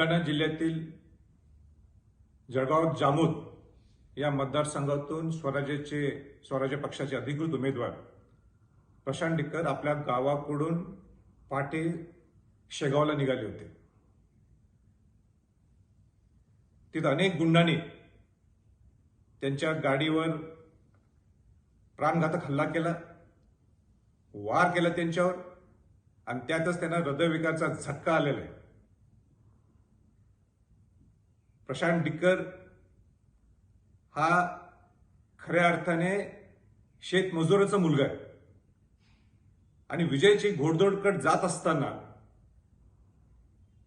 बुलढाणा जिल्ह्यातील जळगाव जामोद या मतदारसंघातून स्वराज्य पक्षाचे अधिकृत उमेदवार प्रशांत डिक्कर आपल्या गावाकडून पहाटे शेगावला निघाले होते. तिथे अनेक गुंडांनी त्यांच्या गाडीवर प्राणघातक हल्ला केला, वार केला त्यांच्यावर, आणि त्यातच त्यांना हृदयविकाराचा झटका आलेला आहे. प्रशांत डिक्कर हा खऱ्या अर्थाने शेतमजुराचा मुलगा आहे आणि विजयची घोडदौडकडे जात असताना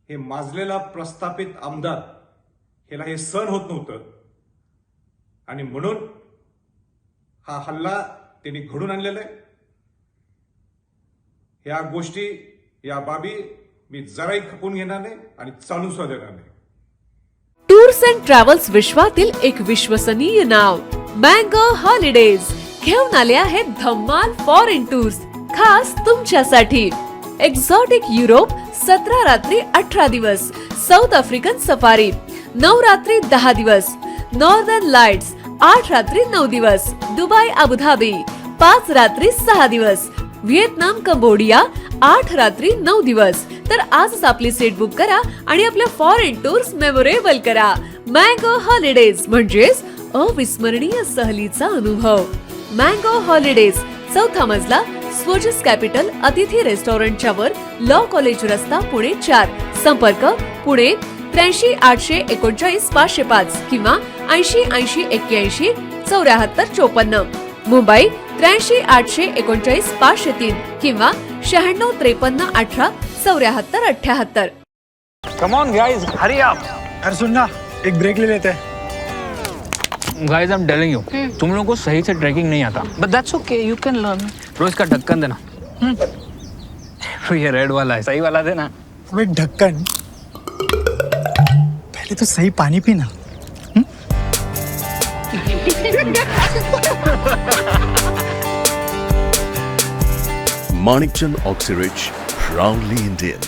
हे माजलेला प्रस्थापित आमदार ह्याला हे सहन होत नव्हतं आणि म्हणून हा हल्ला त्यांनी घडून आणलेला आहे. या गोष्टी, या बाबी मी जराही खपून घेणार नाही आणि चालून सुद्धा देणार नाही. टूर्स अँड ट्रॅव्हल्स विश्वातील एक विश्वसनीय नाव मँगो हॉलिडेज घेऊन आले आहेत धम्माल फॉरेन टूर्स खास तुमच्यासाठी. एक्झॉटिक युरोप 17 रात्री 18 दिवस, साऊथ आफ्रिकन सफारी 9 रात्री 10 दिवस, नॉर्दर्न लाईट्स 8 रात्री 9 दिवस, दुबई अबुधाबी 5 रात्री 6 दिवस, व्हिएतनाम कंबोडिया 8 रात्री 9 दिवस. तर आजच आपली सीट बुक करा आणि आपल्या फॉरेन टूर्स मेमोरेबल करा. मँगो हॉलिडेज म्हणजेच अविस्मरणीय सहलीचा अनुभव. मँगो हॉलिडेज, चौथा मजला, स्वोजस कॅपिटल अतिथी रेस्टॉरंटच्या वर, लॉ कॉलेज रस्ता, पुणे 4. संपर्क पुणे 83 839 505 किंवा 80 80 81 74 54. मुंबई 83 839 503 किंवा 96 53 18 74 78. Come on guys, hurry up. यार सुन ना, एक ब्रेक ले लेते हैं. Guys, I'm telling you, तुम लोगों को सही से ट्रैकिंग नहीं आता. But that's okay, you can learn. रोज का ढक्कन देना. ये रेड वाला है, सही वाला देना. अबे ढक्कन, पहले तो सही पानी पीना. Manikchand Oxyrich, proudly Indian.